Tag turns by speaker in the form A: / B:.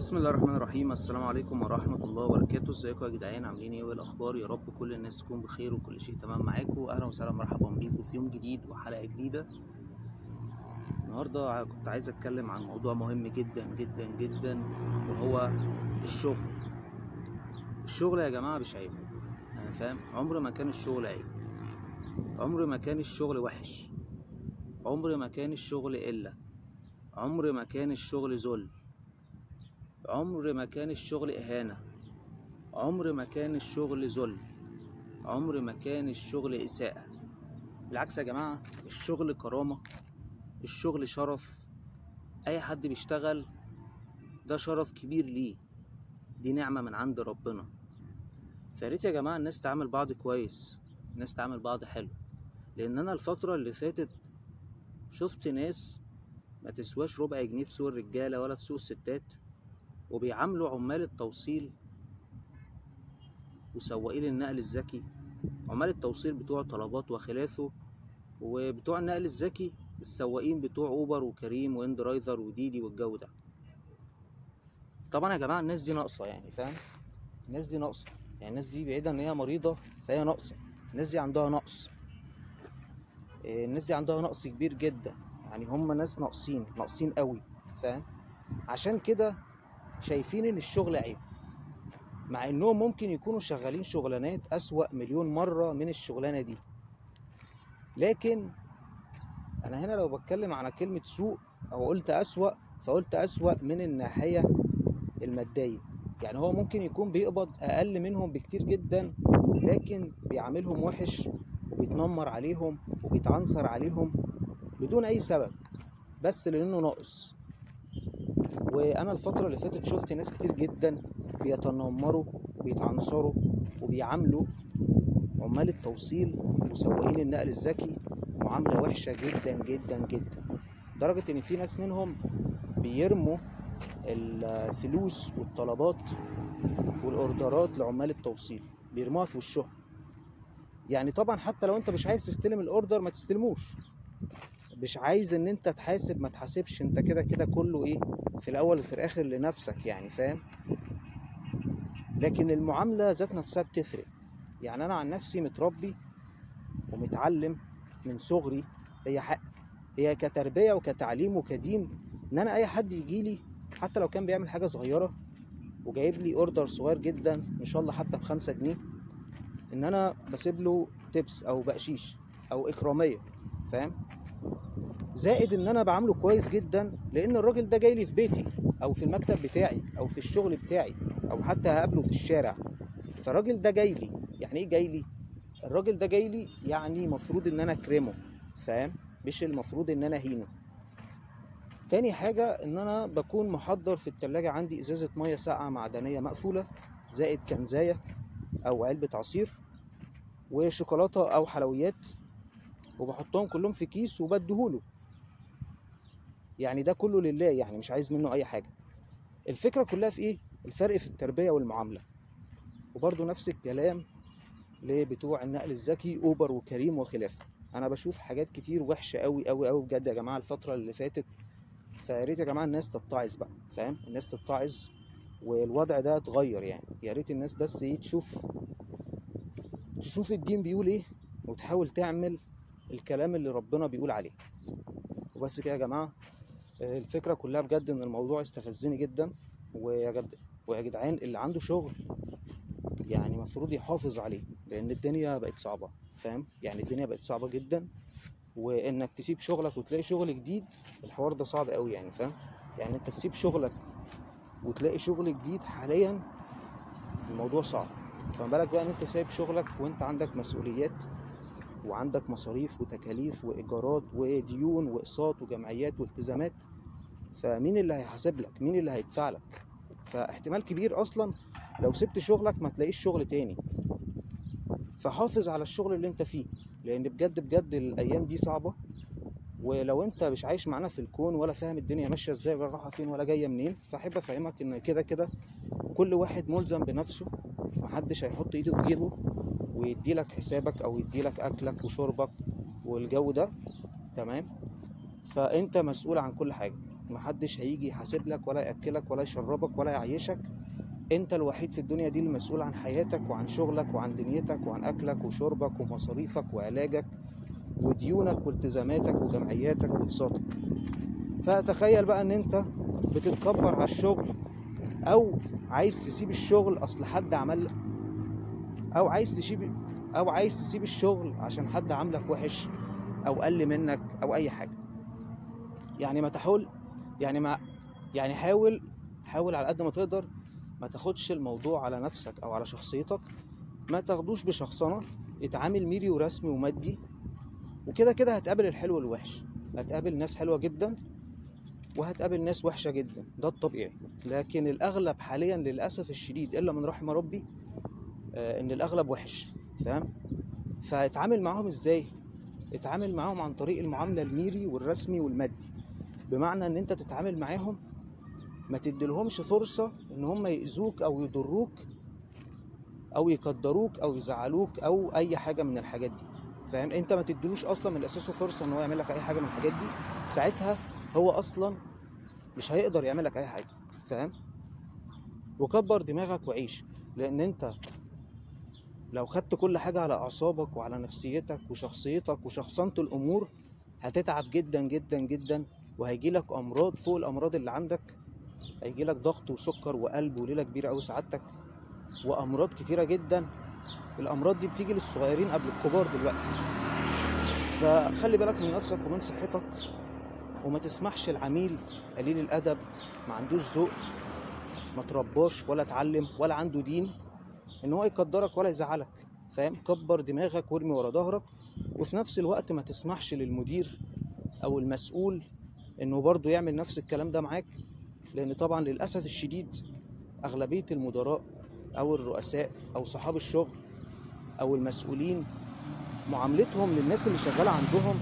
A: بسم الله الرحمن الرحيم. السلام عليكم ورحمة الله وبركاته. ازيكم يا جدعان؟ عاملين ايه والاخبار؟ يا رب كل الناس تكون بخير وكل شيء تمام معاكم. اهلا وسهلا، مرحبا بيكم في يوم جديد وحلقة جديدة. النهاردة كنت عايز اتكلم عن موضوع مهم جدا جدا جدا، وهو الشغل. الشغل يا جماعة مش عيب، انا فاهم. عمر ما كان الشغل عيب، عمر ما كان الشغل وحش، عمر ما كان الشغل قلة، عمر ما كان الشغل ذل، عمر ما كان الشغل إهانة، عمر ما كان الشغل ذل، عمر ما كان الشغل إساءة. بالعكس يا جماعة، الشغل كرامة، الشغل شرف. أي حد بيشتغل ده شرف كبير ليه، دي نعمة من عند ربنا. فياريت يا جماعة الناس تعامل بعض كويس، الناس تعامل بعض حلو. لأن أنا الفترة اللي فاتت شفت ناس ما تسواش ربع جنيه في سوق الرجالة ولا في سوق الستات، وبيعاملوا عمال التوصيل وسواقين النقل الذكي، عمال التوصيل بتوع طلبات وخلافه، وبتوع النقل الذكي السواقين بتوع اوبر وكريم واندرايزر وديدي والجو ده. طبعا يا جماعه الناس دي ناقصه، يعني فاهم، الناس دي ناقصه. يعني الناس دي بعيده ان هي مريضه فهي ناقصه، الناس دي عندها نقص. الناس دي عندها نقص كبير جدا، يعني هم ناس ناقصين قوي، فاهم. عشان كده شايفين ان الشغل عيب، مع انهم ممكن يكونوا شغالين شغلانات اسوأ مليون مره من الشغلانه دي. لكن انا هنا لو بتكلم على كلمة سوء او قلت اسوأ، فقلت اسوأ من الناحية المادية. يعني هو ممكن يكون بيقبض اقل منهم بكتير جدا، لكن بيعاملهم وحش وبيتنمر عليهم وبيتعنصر عليهم بدون اي سبب، بس لانه ناقص. وانا الفترة اللي فاتت شفت ناس كتير جدا بيتنمروا وبيتعنصروا وبيعاملوا عمال التوصيل وسواقين النقل الذكي معاملة وحشة جدا جدا جدا، لدرجة ان في ناس منهم بيرموا الفلوس والطلبات والاوردرات لعمال التوصيل، بيرموها في وشهم. يعني طبعا حتى لو انت مش عايز تستلم الاوردر ما تستلموش، مش عايز ان انت تحاسب ما تحاسبش، انت كده كده كله ايه في الاول وفي الاخر لنفسك، يعني فاهم. لكن المعاملة ذات نفسها بتفرق. يعني انا عن نفسي متربي ومتعلم من صغري، هي حق، هي كتربية وكتعليم وكدين، ان انا اي حد يجيلي حتى لو كان بيعمل حاجة صغيرة وجايب لي اوردر صغير جدا ان شاء الله حتى ب5 جنيه، ان انا بسيب له تبس او بقشيش او اكرامية، فاهم. زائد ان انا بعامله كويس جدا، لان الراجل ده جاي لي في بيتي او في المكتب بتاعي او في الشغل بتاعي او حتى هقابله في الشارع. فالراجل ده جاي لي، يعني ايه جاي لي؟ الراجل ده جاي لي يعني مفروض ان انا اكرمه، فاهم، مش المفروض ان انا اهينه. تاني حاجة ان انا بكون محضر في التلاجة عندي ازازة مية ساقعة معدنية مقفولة، زائد كنزاية او علبة عصير وشوكولاتة او حلويات، وبحطهم كلهم في كيس وبديهوله. يعني ده كله لله، يعني مش عايز منه اي حاجة. الفكرة كلها في ايه؟ الفرق في التربية والمعاملة. وبرضو نفس الكلام لبتوع النقل الذكي اوبر وكريم وخلافه. انا بشوف حاجات كتير وحشة قوي قوي قوي بجد يا جماعة الفترة اللي فاتت. فياريت يا جماعة الناس تتعظ بقى، فاهم، الناس تتعظ والوضع ده اتغير. يعني يا ريت الناس بس ايه تشوف الدين بيقول ايه، وتحاول تعمل الكلام اللي ربنا بيقول عليه. وبس كده يا جماعة. الفكرة كلها بجد ان الموضوع استفزني جدا. ويا جدعان اللي عنده شغل يعني مفروض يحافظ عليه، لان الدنيا بقت صعبة، فاهم. يعني الدنيا بقت صعبة جدا، وانك تسيب شغلك وتلاقي شغل جديد الحوار ده صعب قوي، يعني فاهم. يعني انت تسيب شغلك وتلاقي شغل جديد حاليا الموضوع صعب، فما بالك بقى ان انت سايب شغلك وانت عندك مسؤوليات وعندك مصاريف وتكاليف وايجارات وديون واقساط وجمعيات والتزامات. فمين اللي هيحاسب لك؟ مين اللي هيدفع لك؟ فاحتمال كبير اصلا لو سبت شغلك ما تلاقيش شغل تاني. فحافظ على الشغل اللي انت فيه، لان بجد بجد الايام دي صعبة. ولو انت مش عايش معانا في الكون ولا فاهم الدنيا ماشية ازاي ولا رايحة فين ولا جاية منين، فاحب افهمك ان كده كده كل واحد ملزم بنفسه، محدش هيحط ايده في جيبه ويديلك حسابك او يديلك اكلك وشربك والجو ده، تمام. فانت مسؤول عن كل حاجة. محدش هيجي يحاسب لك ولا ياكلك ولا يشربك ولا يعيشك. انت الوحيد في الدنيا دي المسؤول عن حياتك وعن شغلك وعن دنيتك وعن اكلك وشربك ومصاريفك وعلاجك وديونك والتزاماتك وجمعياتك واقساطك. فتخيل بقى ان انت بتتكبر على الشغل، او عايز تسيب الشغل اصل حد عمل، او عايز تسيب الشغل عشان حد عاملك وحش او قل منك او اي حاجه. يعني ما تحاول، يعني ما يعني حاول على قد ما تقدر ما تاخدش الموضوع على نفسك او على شخصيتك، ما تاخدوش بشخصنه. اتعامل ميري ورسمي ومادي، وكده كده هتقابل الحلو والوحش، هتقابل ناس حلوه جدا وهتقابل ناس وحشه جدا، ده الطبيعي. لكن الاغلب حاليا للاسف الشديد الا من رحم ربي ان الاغلب وحش، فاهم؟ فاتعامل معاهم ازاي؟ اتعامل معاهم عن طريق المعامله الميري والرسمي والمادي. بمعنى ان انت تتعامل معاهم ما تديلهمش فرصه ان هم يأذوك او يضروك او يقدروك او يزعلوك او اي حاجه من الحاجات دي، فاهم؟ انت ما تديلوش اصلا من اساسه فرصه ان هو يعمل لك اي حاجه من الحاجات دي. ساعتها هو اصلا مش هيقدر يعمل لك اي حاجه، فاهم؟ وكبر دماغك وعيش. لان انت لو خدت كل حاجه على اعصابك وعلى نفسيتك وشخصيتك وشخصنت الامور هتتعب جدا جدا جدا، وهيجيلك امراض فوق الامراض اللي عندك. هيجيلك ضغط وسكر وقلب وليله كبيره قوي سعادتك، وامراض كتيره جدا. الامراض دي بتيجي للصغيرين قبل الكبار دلوقتي. فخلي بالك من نفسك ومن صحتك، وما تسمحش العميل قليل الادب ما عندوش ذوق ما ترباش ولا اتعلم ولا عنده دين ان هو يقدرك ولا يزعلك، فاهم؟ كبر دماغك وارمي ورا ظهرك. وفي نفس الوقت ما تسمحش للمدير او المسؤول انه برضه يعمل نفس الكلام ده معاك، لان طبعا للاسف الشديد اغلبيه المدراء او الرؤساء او صحاب الشغل او المسؤولين معاملتهم للناس اللي شغاله عندهم